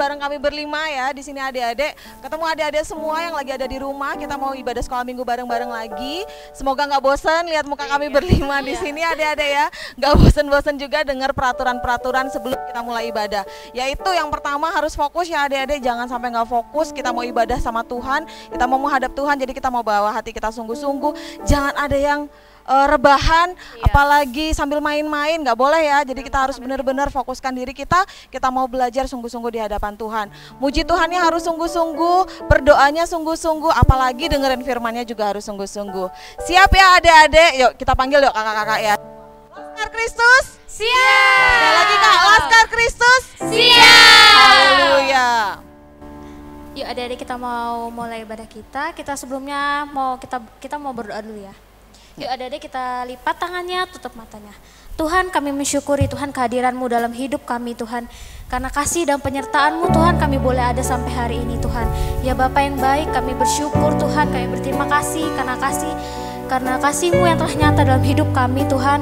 bareng kami berlima ya. Di sini adik-adik, ketemu adik-adik semua yang lagi ada di rumah. Kita mau ibadah sekolah minggu bareng-bareng lagi. Semoga nggak bosan lihat muka kami berlima di sini adik-adik ya. Nggak bosan-bosan juga dengar peraturan-peraturan sebelum kita mulai ibadah. Yaitu yang pertama harus fokus ya adik-adik, jangan sampai nggak fokus. Kita mau ibadah sama Tuhan, kita mau menghadap Tuhan, jadi kita mau bawa hati kita sungguh-sungguh. Jangan ada yang rebahan, apalagi sambil main-main, nggak boleh ya. Jadi kita harus benar-benar fokuskan diri kita. Kita mau belajar sungguh-sungguh di hadapan Tuhan. Muji Tuhannya harus sungguh-sungguh, berdoanya sungguh-sungguh, apalagi dengerin firman-Nya juga harus sungguh-sungguh. Siap ya adik-adik? Yuk kita panggil yuk kakak-kakak ya. Laskar Kristus, siap. Sekali lagi kak, Laskar Kristus, siap. Haleluya. Yuk adik-adik, kita mau mulai ibadah kita. Kita sebelumnya kita mau berdoa dulu ya. Yuk adik-adik, kita lipat tangannya, tutup matanya. Tuhan, kami mensyukuri Tuhan kehadiran-Mu dalam hidup kami Tuhan. Karena kasih dan penyertaan-Mu Tuhan, kami boleh ada sampai hari ini Tuhan. Ya Bapa yang baik, kami bersyukur Tuhan, kami berterima kasih karena kasih-Mu yang telah nyata dalam hidup kami Tuhan.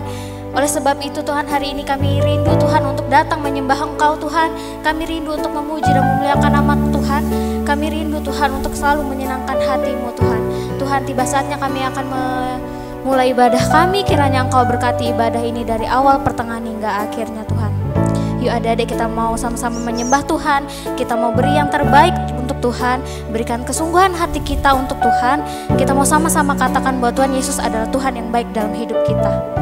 Oleh sebab itu Tuhan, hari ini kami rindu Tuhan untuk datang menyembah Engkau Tuhan. Kami rindu untuk memuji dan memuliakan nama Tuhan. Kami rindu Tuhan untuk selalu menyenangkan hati-Mu Tuhan. Tuhan, tiba saatnya kami akan mulai ibadah kami, kiranya Engkau berkati ibadah ini dari awal, pertengahan hingga akhirnya Tuhan. Yuk adik-adik, kita mau sama-sama menyembah Tuhan, kita mau beri yang terbaik untuk Tuhan, berikan kesungguhan hati kita untuk Tuhan. Kita mau sama-sama katakan bahwa Tuhan Yesus adalah Tuhan yang baik dalam hidup kita.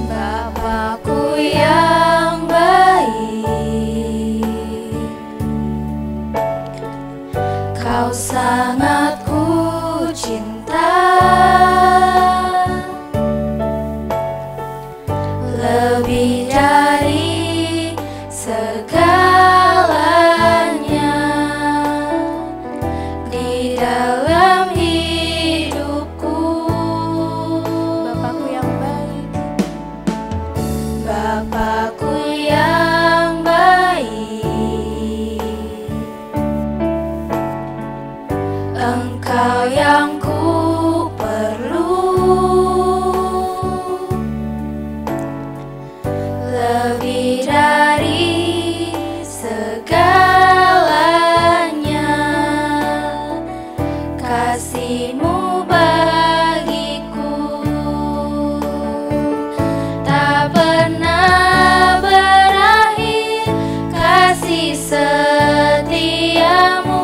Bapakku yang baik, Kau sangat ku cinta, lebih dari segalanya di dalam hidupku. Bapakku yang baik, Bapakku yang baik, Engkau yang ku perlu, lebih dari segalanya. Kasih-Mu bagiku tak pernah berakhir, kasih setia-Mu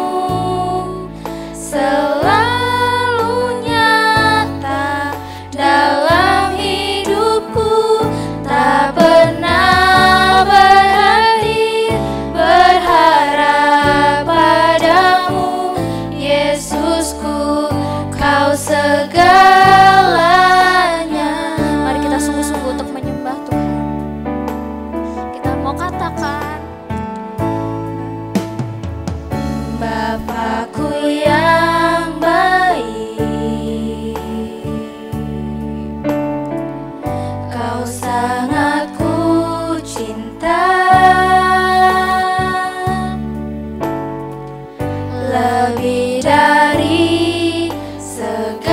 selalu nyata dalam hidupku, tak pernah berakhir. Berharap padamu Yesusku, Kau segalanya. Mari kita sungguh-sungguh untuk menyembah Tuhan. Kita mau katakan, Bapakku yang baik, Kau sangat ku cinta, lebih dari segalanya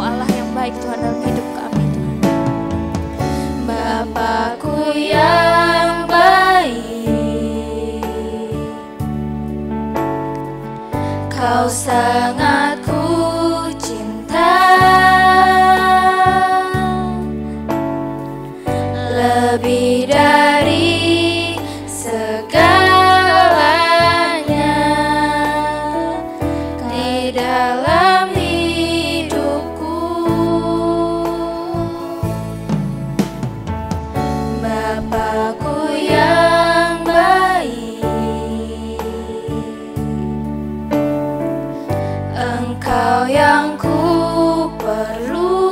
Allah yang baik Tuhan dalam hidup kami Tuhan. Bapakku yang baik, Kau sangat ku cinta, lebih dari segalanya di dalam hidupku. Bapakku yang baik, Engkau yang ku perlu,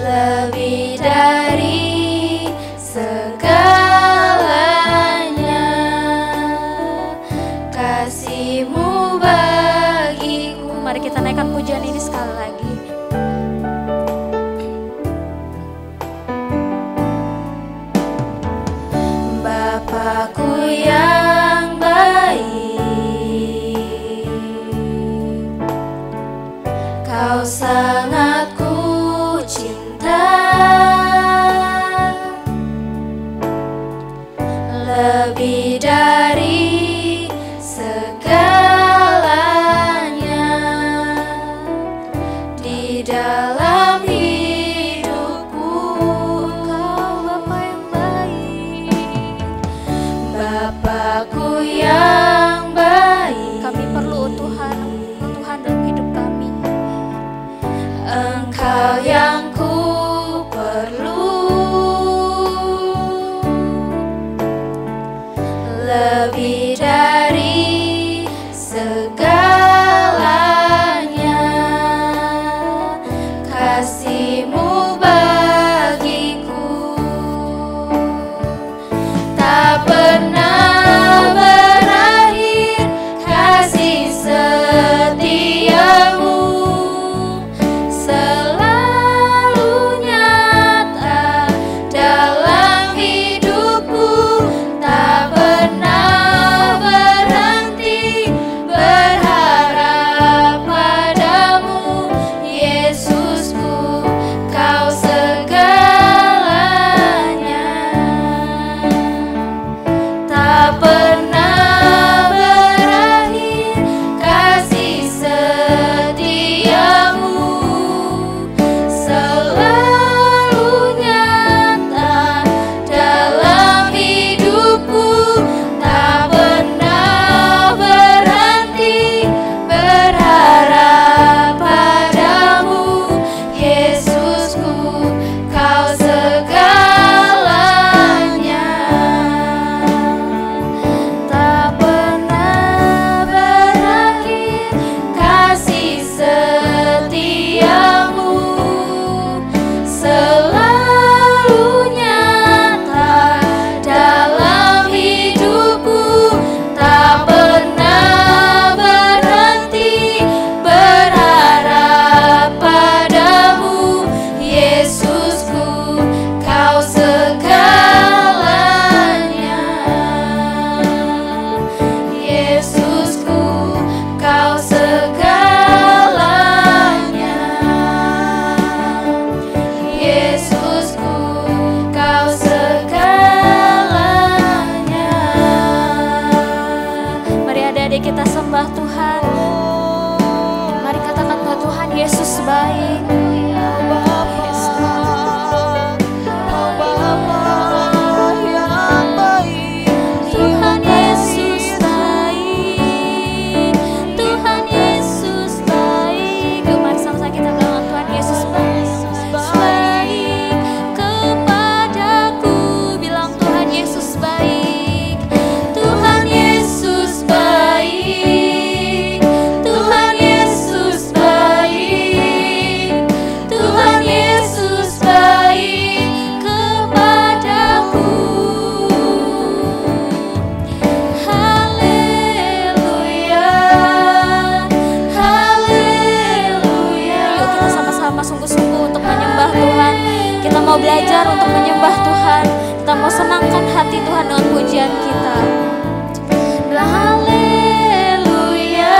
lebih dari segalanya kasih-Mu bagiku. Mari kita naikkan pujian ini sekali lagi. Bapakku yang baik, Kau sangat ku cinta, lebih dari segalanya di dalam hidupku. Kau Bapa yang baik, Bapakku yang baik. Kami perlu Tuhan dalam hidup kami. Engkau yang ku perlu, lebih dari segalanya kasih-Mu bagiku. Tak pernah berakhir kasih setia-Mu, selalu nyata dalam hidupku. Tak pernah berhenti berharap padamu, Yesusku, Kau segalanya. Tak pernah berakhir kasih setia-Mu, selalu nyata dalam hidupku. Tak pernah berhenti berharap padamu, Yesusku, Kau segalanya. Tak pernah berakhir kasih setia-Mu, selalu nyata dalam hidupku. Tak pernah berhenti berharap padamu, Yesusku, Kau segalanya. Yesusku, Kau segalanya. Yesusku, Kau segalanya. Mari adik-adik kita sembah Tuhan. Mari katakan bahwa Tuhan Yesus baik. Tuhan Yesus baik, Tuhan Yesus baik. Mari sama-sama kita bilang Tuhan Yesus baik, baik kepadaku. Bilang Tuhan Yesus baik, Tuhan Yesus baik, Tuhan Yesus baik, Tuhan Yesus baik kepadaku. Haleluya, haleluya. Yuk kita sama-sama sungguh-sungguh untuk menyembah Tuhan. Kita mau belajar untuk menyembah Tuhan. Kita mau senangkan hati Tuhan dengan pujian kita. Haleluya.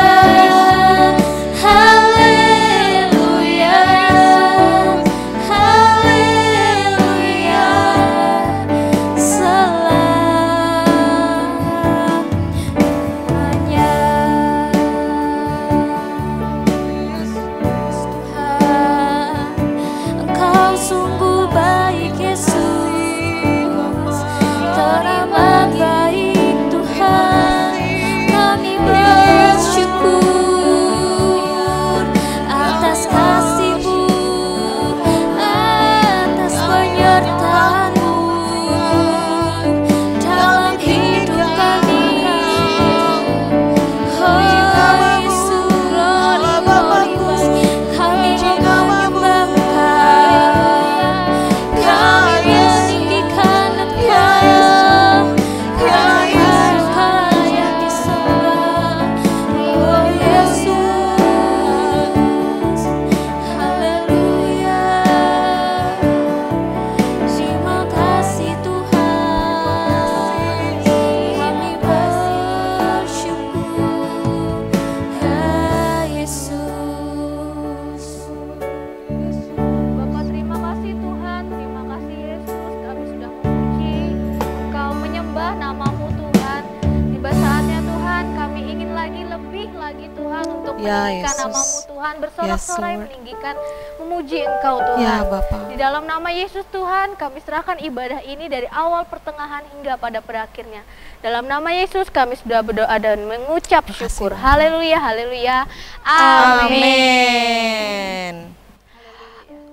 Tuhan, untuk Ya, meninggikan Yesus. namamu Tuhan, Yes, bersorak-sorai Lord. meninggikan, memuji Engkau Tuhan. Ya, Bapa. Di dalam nama Yesus Tuhan, kami serahkan ibadah ini dari awal pertengahan hingga pada akhirnya. Dalam nama Yesus kami sudah berdoa dan mengucap syukur. Haleluya, haleluya. Amin. Amin.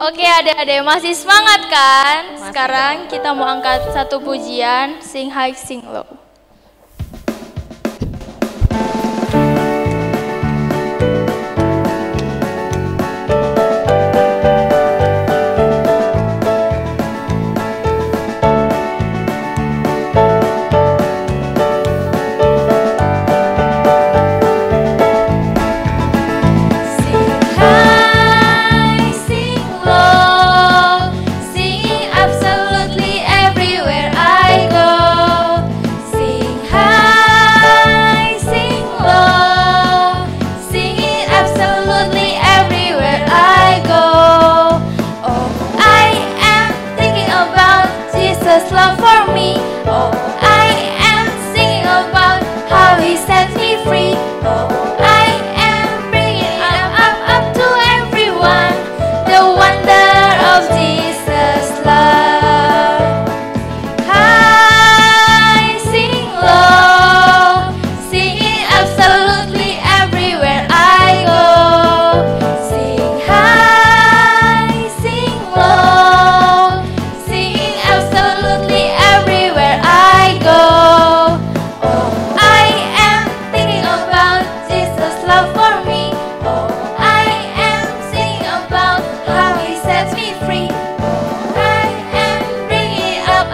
Oke adik-adik masih semangat kan? Masih. Sekarang kita mau angkat satu pujian, sing high sing low. Love for me. Oh, I am singing about how He set me free. Oh, I am bringing up to everyone the wonder of Jesus' love. High, sing low, singing absolutely everywhere I go. Sing high, sing low, singing absolutely everywhere I go. Oh, I am thinking about Jesus' love for me. Oh, I am singing about how He sets me free. Oh, I am bringing up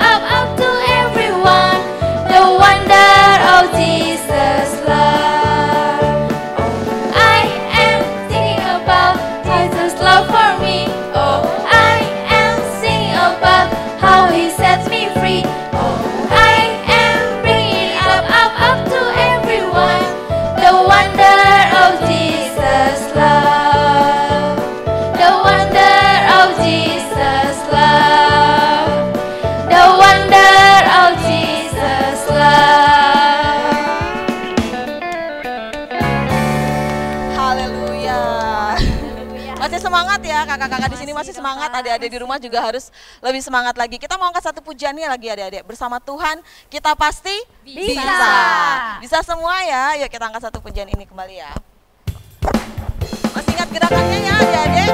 to everyone the wonder of Jesus' love. Oh, I am thinking about Jesus' love for me. Oh, I am singing about how He sets me free. Oh, I am bringing up to everyone the wonder of Jesus' love. The wonder of Jesus' love. The wonder of Jesus' love. Haleluya. Masih semangat ya, kakak-kakak di sini masih semangat, adik-adik di rumah juga harus lebih semangat lagi. Kita mau angkat satu pujiannya lagi adik-adik. Bersama Tuhan kita pasti bisa. Bisa semua ya. Yuk kita angkat satu pujian ini kembali ya. Masih ingat gerakannya ya adik-adik?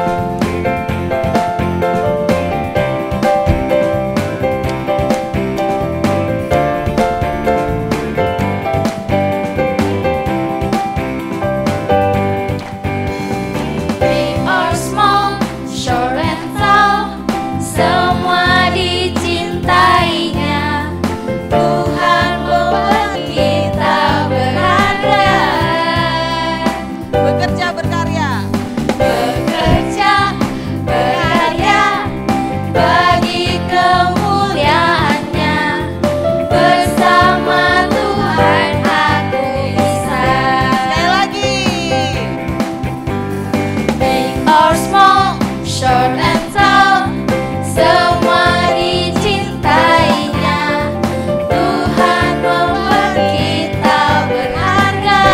Big or small, short and tall, semua dicintainya. Tuhan membuat kita berharga. Bekerja berkarya. Bekerja, berkarya, bagi kemuliaannya. Bersama Tuhan aku bisa. Sekali lagi. Big or small, short and tall, semua dicintainya. Tuhan membuat kita berharga.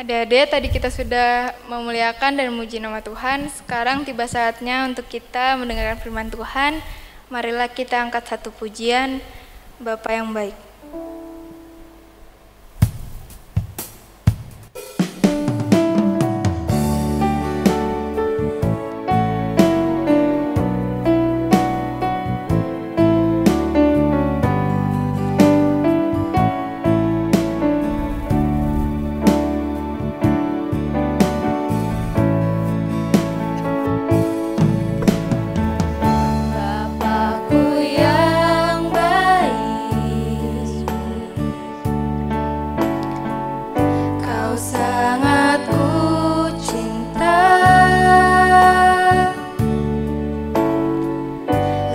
Adik-adik, tadi kita sudah memuliakan dan memuji nama Tuhan. Sekarang tiba saatnya untuk kita mendengarkan firman Tuhan. Marilah kita angkat satu pujian, Bapa yang baik. Bapakku yang baik, Kau sangat ku cinta,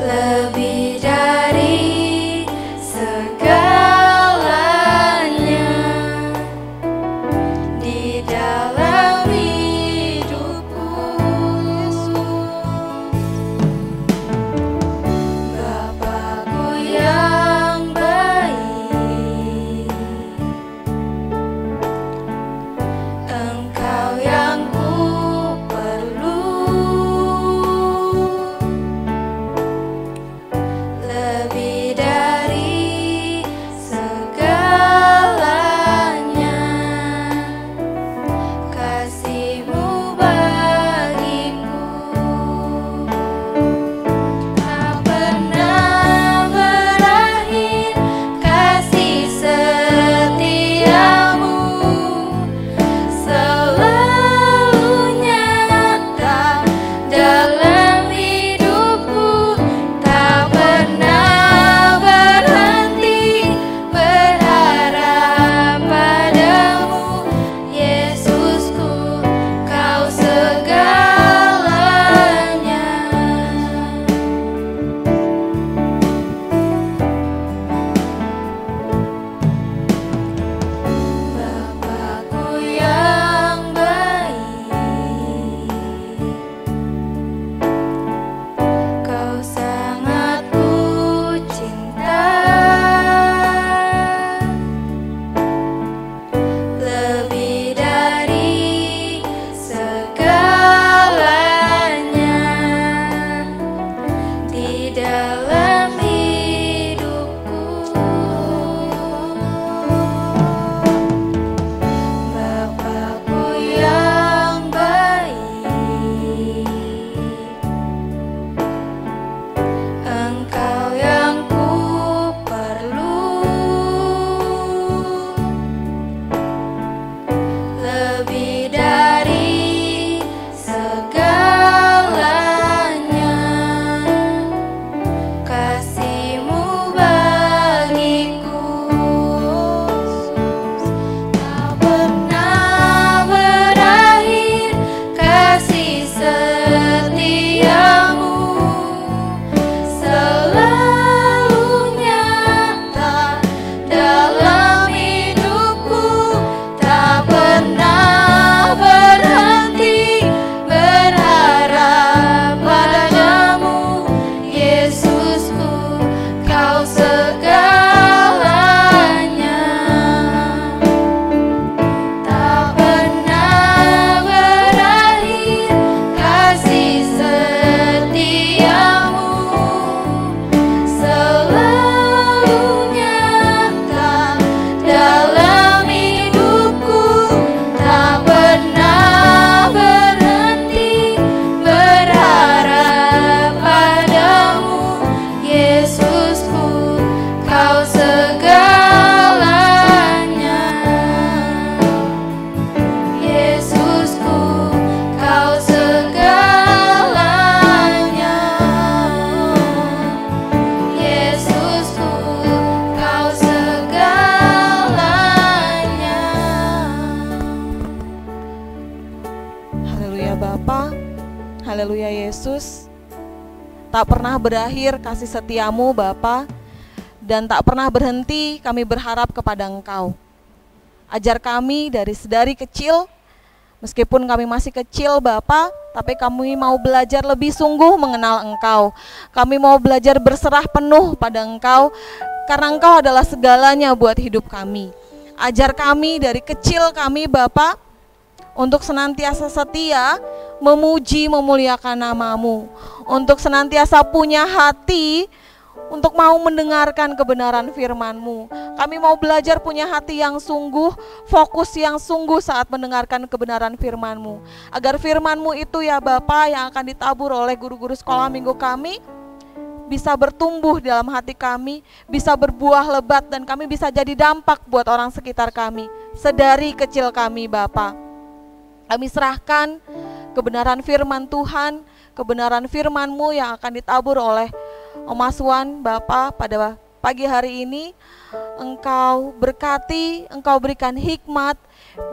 lebih dari segalanya di dalam hidupku. Bapakku yang baik, Engkau yang ku perlu, lebih dari segalanya, kasih-Mu bagiku tak pernah berakhir, kasih setiamu selalu nyata dalam hidupku, tak pernah berhenti berharap padamu, Yesusku, Kau segalanya. Bapakku yang baik, Kau sangat ku cinta, lebih dari segalanya di dalam hidupku. Bapakku yang baik, Engkau yang ku perlu, lebih dari segalanya, kasih-Mu bagiku tak pernah berakhir, kasih setiamu selalu nyata dalam hidupku, tak pernah berhenti berharap padamu, Yesusku, Kau segalanya. Tak pernah berakhir, kasih setiamu selalu nyata dalam hidupku, tak pernah berhenti berharap padamu, Yesusku, Kau segalanya. Yesusku, Kau segalanya. Yesusku, Kau segalanya. Haleluya Bapa, haleluya Yesus. Tak pernah berakhir kasih setiamu Bapa, dan tak pernah berhenti kami berharap kepada Engkau. Ajar kami dari kecil, meskipun kami masih kecil Bapa, tapi kami mau belajar lebih sungguh mengenal Engkau. Kami mau belajar berserah penuh pada Engkau, karena Engkau adalah segalanya buat hidup kami. Ajar kami dari kecil kami Bapa, untuk senantiasa setia, memuji, memuliakan nama-Mu, untuk senantiasa punya hati untuk mau mendengarkan kebenaran firman-Mu. Kami mau belajar punya hati yang sungguh, fokus yang sungguh saat mendengarkan kebenaran firman-Mu. Agar firman-Mu itu ya Bapa yang akan ditabur oleh guru-guru sekolah minggu kami, bisa bertumbuh dalam hati kami, bisa berbuah lebat, dan kami bisa jadi dampak buat orang sekitar kami, sedari kecil kami Bapa. Kami serahkan kebenaran firman Tuhan, kebenaran firman-Mu yang akan ditabur oleh Om Aswan Bapa pada pagi hari ini. Engkau berkati, Engkau berikan hikmat,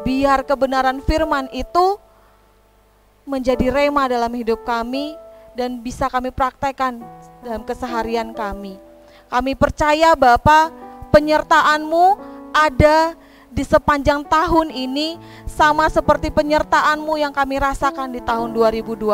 biar kebenaran firman itu menjadi rema dalam hidup kami dan bisa kami praktekkan dalam keseharian kami. Kami percaya Bapa, penyertaan-Mu ada di sepanjang tahun ini, sama seperti penyertaan-Mu yang kami rasakan di tahun 2020.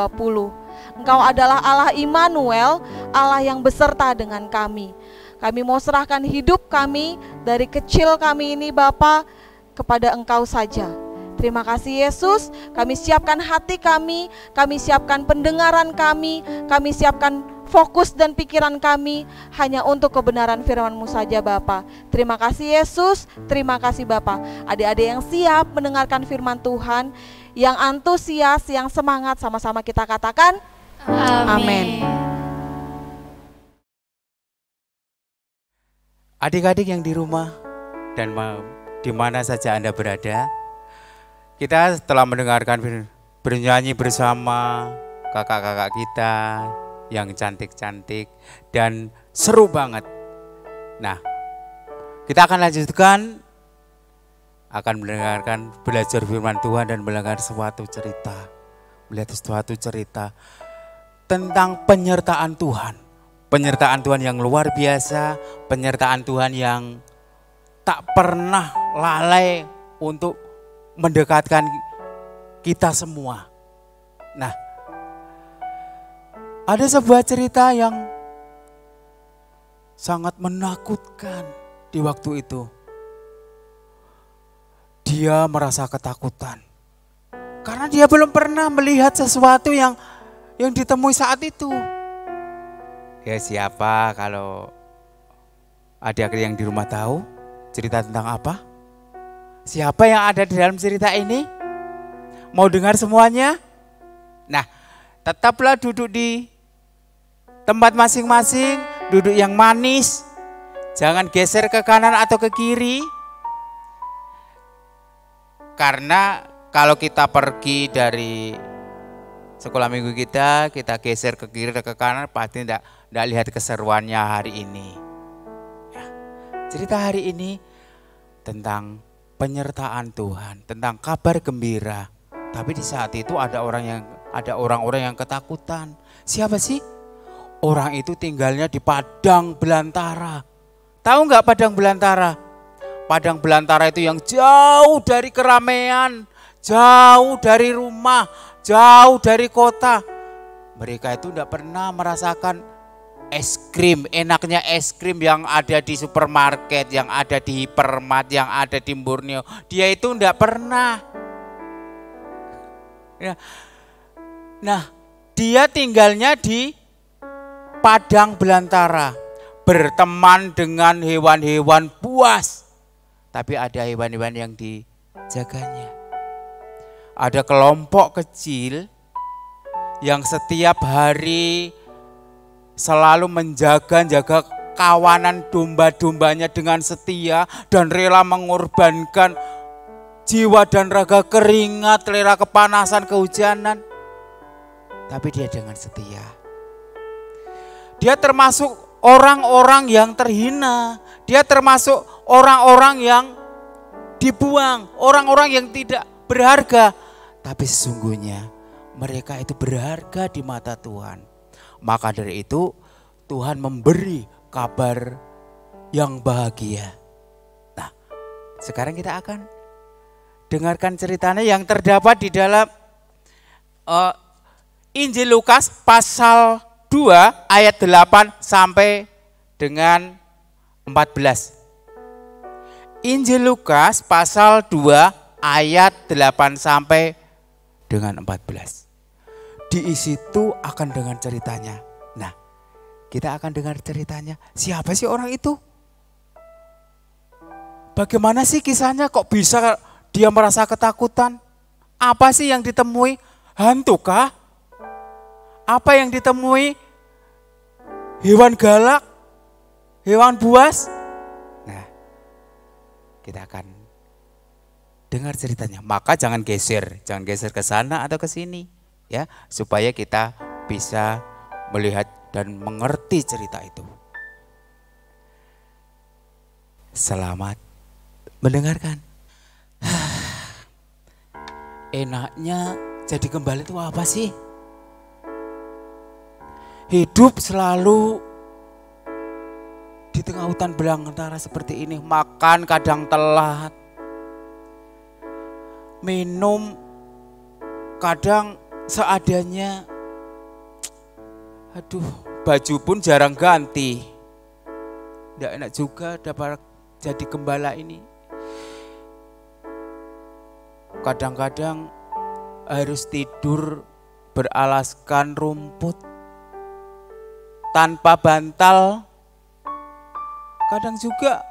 Engkau adalah Allah Immanuel, Allah yang beserta dengan kami. Kami mau serahkan hidup kami dari kecil kami ini Bapa kepada Engkau saja. Terima kasih Yesus, kami siapkan hati kami siapkan pendengaran kami siapkan fokus dan pikiran kami hanya untuk kebenaran firman-Mu saja Bapa. Terima kasih Yesus, terima kasih Bapa. Adik-adik yang siap mendengarkan firman Tuhan, yang antusias, yang semangat, sama-sama kita katakan amin. Adik-adik yang di rumah dan di mana saja Anda berada, kita telah mendengarkan bernyanyi bersama kakak-kakak kita yang cantik-cantik dan seru banget. Nah, kita akan lanjutkan, akan mendengarkan, belajar firman Tuhan dan mendengar suatu cerita, melihat suatu cerita tentang penyertaan Tuhan. Penyertaan Tuhan yang luar biasa, penyertaan Tuhan yang tak pernah lalai untuk mendekatkan kita semua. Nah, ada sebuah cerita yang sangat menakutkan di waktu itu. Dia merasa ketakutan karena dia belum pernah melihat sesuatu yang ditemui saat itu. Ya, siapa kalau adik-adik yang di rumah tahu cerita tentang apa? Siapa yang ada di dalam cerita ini? Mau dengar semuanya? Nah, tetaplah duduk di tempat masing-masing, duduk yang manis. Jangan geser ke kanan atau ke kiri. Karena kalau kita pergi dari sekolah minggu kita geser ke kiri atau ke kanan, pasti tidak lihat keseruannya hari ini. Ya, cerita hari ini tentang penyertaan Tuhan, tentang kabar gembira. Tapi di saat itu ada orang-orang yang ketakutan. Siapa sih? Orang itu tinggalnya di padang belantara. Tahu nggak padang belantara? Padang belantara itu yang jauh dari keramaian, jauh dari rumah, jauh dari kota. Mereka itu tidak pernah merasakan es krim, enaknya es krim yang ada di supermarket, yang ada di Hypermart, yang ada di Borneo. Dia itu tidak pernah. Ya. Nah, dia tinggalnya di padang belantara, berteman dengan hewan-hewan buas. Tapi ada hewan-hewan yang dijaganya. Ada kelompok kecil yang setiap hari selalu menjaga kawanan domba-dombanya dengan setia dan rela mengorbankan jiwa dan raga, keringat, rela kepanasan, kehujanan. Tapi dia dengan setia. Dia termasuk orang-orang yang terhina. Dia termasuk orang-orang yang dibuang, orang-orang yang tidak berharga. Tapi sesungguhnya mereka itu berharga di mata Tuhan. Maka dari itu Tuhan memberi kabar yang bahagia. Nah, sekarang kita akan dengarkan ceritanya yang terdapat di dalam Injil Lukas pasal 2 ayat 8 sampai dengan 14. Injil Lukas pasal 2 ayat 8 sampai dengan 14. Di situ akan dengar ceritanya. Nah, kita akan dengar ceritanya. Siapa sih orang itu? Bagaimana sih kisahnya, kok bisa dia merasa ketakutan? Apa sih yang ditemui? Hantu kah? Apa yang ditemui? Hewan galak? Hewan buas? Nah, kita akan dengar ceritanya. Maka jangan geser ke sana atau ke sini, ya, supaya kita bisa melihat dan mengerti cerita itu. Selamat mendengarkan. Enaknya jadi gembala itu apa sih? Hidup selalu di tengah hutan belantara seperti ini. Makan kadang telat, minum kadang seadanya. Aduh, baju pun jarang ganti. Tidak enak juga dapat jadi gembala ini. Kadang-kadang harus tidur beralaskan rumput tanpa bantal. Kadang juga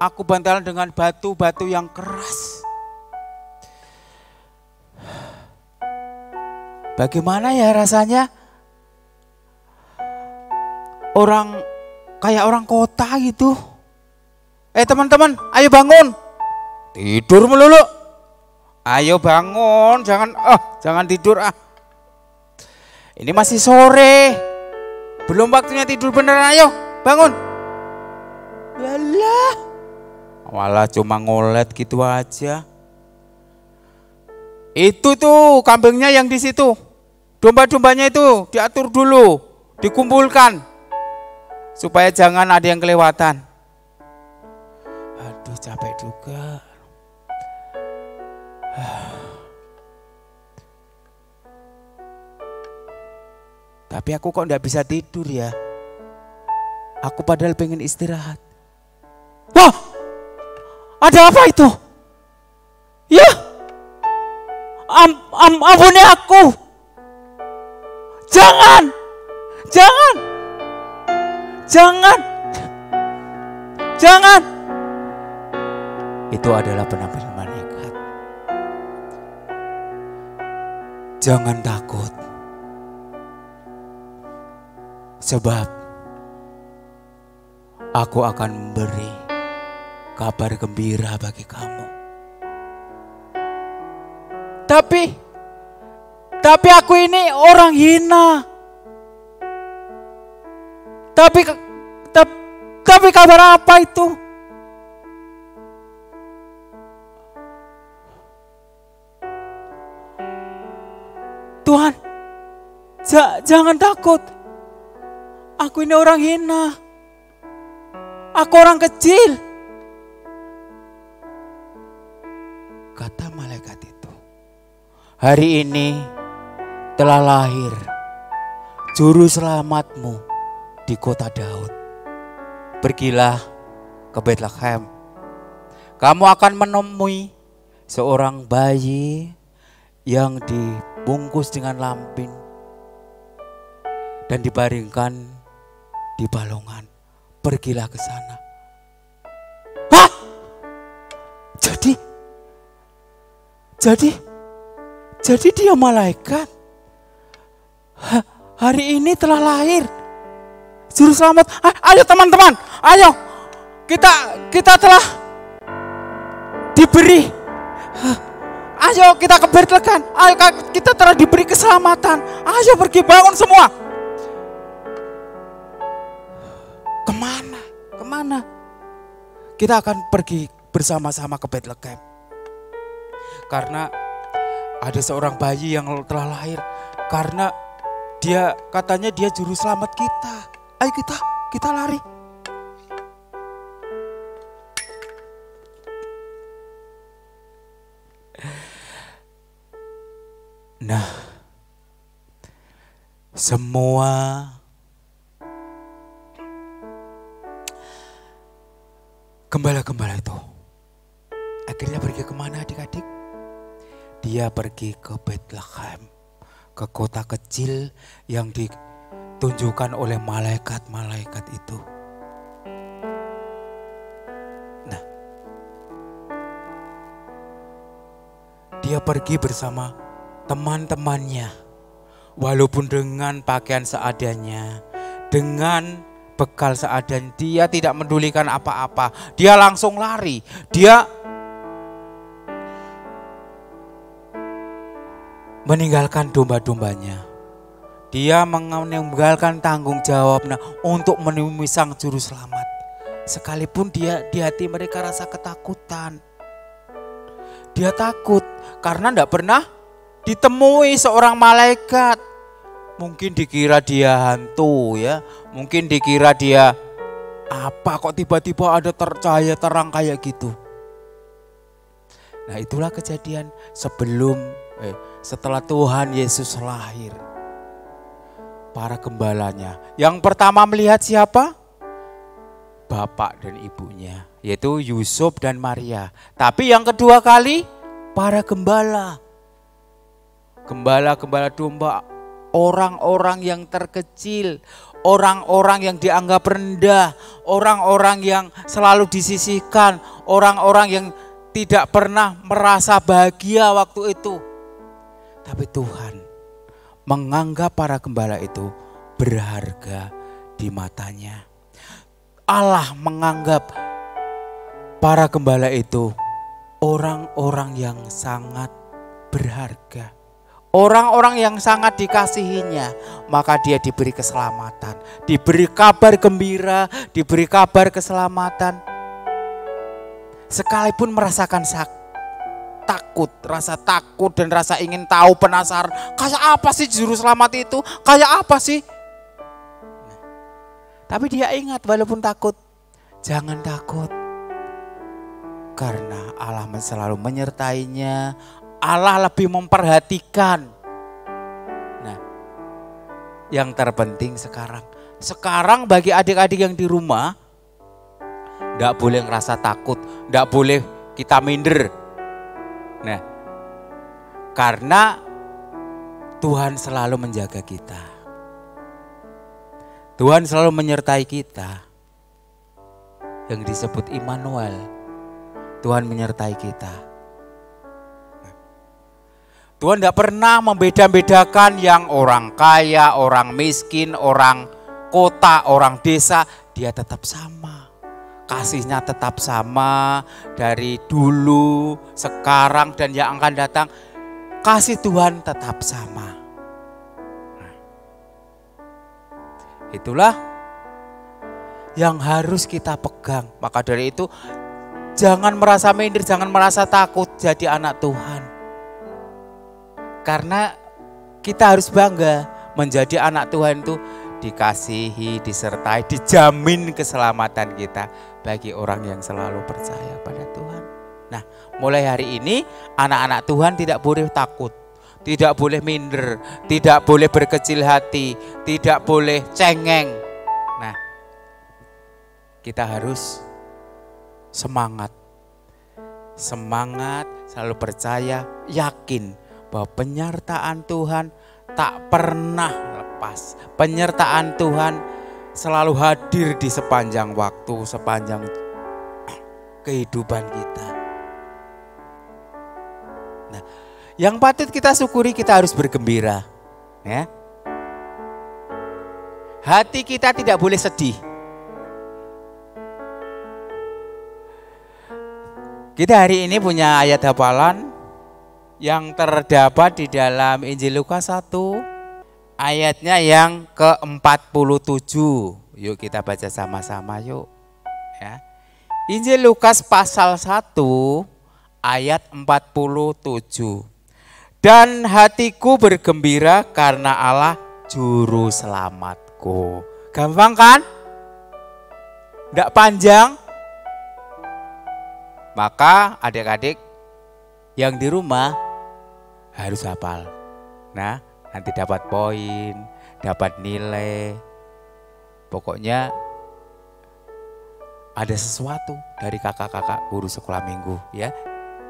aku bantalan dengan batu-batu yang keras. Bagaimana ya rasanya? Kayak orang kota gitu. Teman-teman, ayo bangun. Tidur melulu. Ayo bangun, jangan tidur ah. Ini masih sore. Belum waktunya tidur beneran, ayo bangun. Yalah. Malah cuma ngolet gitu aja. Itu tuh kambingnya yang di situ. Domba-dombanya itu diatur dulu, dikumpulkan. Supaya jangan ada yang kelewatan. Aduh, capek juga. Tapi aku kok enggak bisa tidur ya. Aku padahal pengen istirahat. Wah, ada apa itu? Ya, ampuni aku. Jangan. Itu adalah penampilan malaikat. Jangan takut. Sebab aku akan memberi kabar gembira bagi kamu. Tapi aku ini orang hina. Tapi kabar apa itu? Tuhan, jangan takut. Aku ini orang hina. Aku orang kecil. Kata malaikat itu, hari ini telah lahir juru selamatmu di kota Daud. Pergilah ke Bethlehem. Kamu akan menemui seorang bayi yang dibungkus dengan lampin dan dibaringkan di balongan. Pergilah ke sana. Hah? Jadi dia malaikat. Hari ini telah lahir juru selamat. Ayo teman-teman, ayo kita telah diberi. Ayo kita ke Bethlehem. Ayo kita telah diberi keselamatan. Ayo pergi, bangun semua. Kemana? Kita akan pergi bersama-sama ke Bethlehem. Karena ada seorang bayi yang telah lahir. Karena katanya dia juru selamat kita. Ayo kita lari. Nah, semua gembala-gembala itu akhirnya pergi kemana adik-adik? dia pergi ke Bethlehem, ke kota kecil yang ditunjukkan oleh malaikat-malaikat itu. Nah, dia pergi bersama teman-temannya, walaupun dengan pakaian seadanya, dengan bekal seadanya, dia tidak medulikan apa-apa. Dia langsung lari. Dia meninggalkan domba-dombanya. Dia meninggalkan tanggung jawabnya untuk menemui sang juru selamat. Sekalipun dia di hati mereka rasa ketakutan. Dia takut karena tidak pernah ditemui seorang malaikat. Mungkin dikira dia hantu ya, mungkin dikira dia apa kok tiba-tiba ada cahaya terang kayak gitu. Nah, itulah kejadian setelah Tuhan Yesus lahir. Para gembalanya yang pertama melihat siapa? Bapak dan ibunya, yaitu Yusuf dan Maria. Tapi yang kedua kali para gembala. Gembala-gembala domba, orang-orang yang terkecil, orang-orang yang dianggap rendah, orang-orang yang selalu disisihkan, orang-orang yang tidak pernah merasa bahagia waktu itu. Tapi Tuhan menganggap para gembala itu berharga di matanya. Allah menganggap para gembala itu orang-orang yang sangat berharga. Orang-orang yang sangat dikasihinya, maka dia diberi keselamatan, diberi kabar gembira, diberi kabar keselamatan. Sekalipun merasakan takut, rasa takut dan rasa ingin tahu, penasaran, kayak apa sih juru selamat itu? Kayak apa sih? Tapi dia ingat walaupun takut, jangan takut. Karena Allah selalu menyertainya. Allah lebih memperhatikan. Nah, yang terpenting sekarang bagi adik-adik yang di rumah, enggak boleh ngerasa takut, enggak boleh kita minder. Nah, karena Tuhan selalu menjaga kita. Tuhan selalu menyertai kita. Yang disebut Immanuel. Tuhan menyertai kita. Tuhan tidak pernah membeda-bedakan yang orang kaya, orang miskin, orang kota, orang desa. Dia tetap sama. Kasihnya tetap sama dari dulu, sekarang, dan yang akan datang. Kasih Tuhan tetap sama. Nah, itulah yang harus kita pegang. Maka dari itu jangan merasa minder, jangan merasa takut jadi anak Tuhan. Karena kita harus bangga menjadi anak Tuhan itu dikasihi, disertai, dijamin keselamatan kita bagi orang yang selalu percaya pada Tuhan. Nah, mulai hari ini anak-anak Tuhan tidak boleh takut, tidak boleh minder, tidak boleh berkecil hati, tidak boleh cengeng. Nah, kita harus semangat, selalu percaya, yakin bahwa penyertaan Tuhan tak pernah lepas. Penyertaan Tuhan selalu hadir di sepanjang waktu, sepanjang kehidupan kita. Nah, yang patut kita syukuri, kita harus bergembira. Ya. Hati kita tidak boleh sedih. Kita hari ini punya ayat hafalan yang terdapat di dalam Injil Lukas 1 ayatnya yang ke-47. Yuk kita baca sama-sama yuk. Ya. Injil Lukas pasal 1 ayat 47. Dan hatiku bergembira karena Allah juru selamatku. Gampang kan? Tidak panjang. Maka adik-adik yang di rumah harus hafal. Nah, nanti dapat poin, dapat nilai. Pokoknya ada sesuatu dari kakak-kakak guru sekolah minggu ya.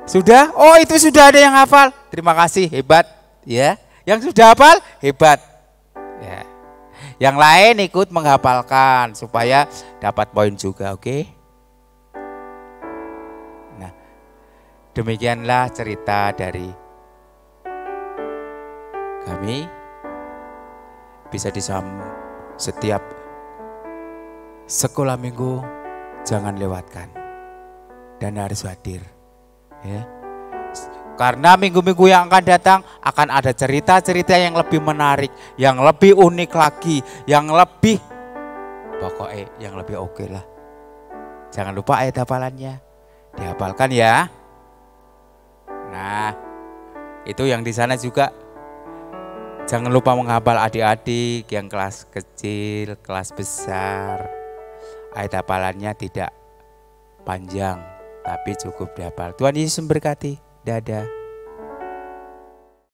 Sudah? Oh, itu sudah ada yang hafal. Terima kasih, hebat ya. Yang sudah hafal hebat. Ya. Yang lain ikut menghafalkan supaya dapat poin juga, oke? Nah, demikianlah cerita dari kami. Bisa setiap sekolah minggu jangan lewatkan dan harus hadir, ya. Karena minggu-minggu yang akan datang akan ada cerita-cerita yang lebih menarik, yang lebih unik lagi, yang lebih pokoknya yang lebih oke lah. Jangan lupa ayat hafalannya dihafalkan ya. Nah, itu yang di sana juga. Jangan lupa menghafal adik-adik yang kelas kecil, kelas besar. Ayat hafalannya tidak panjang, tapi cukup dihafal. Tuhan Yesus memberkati. Dadah.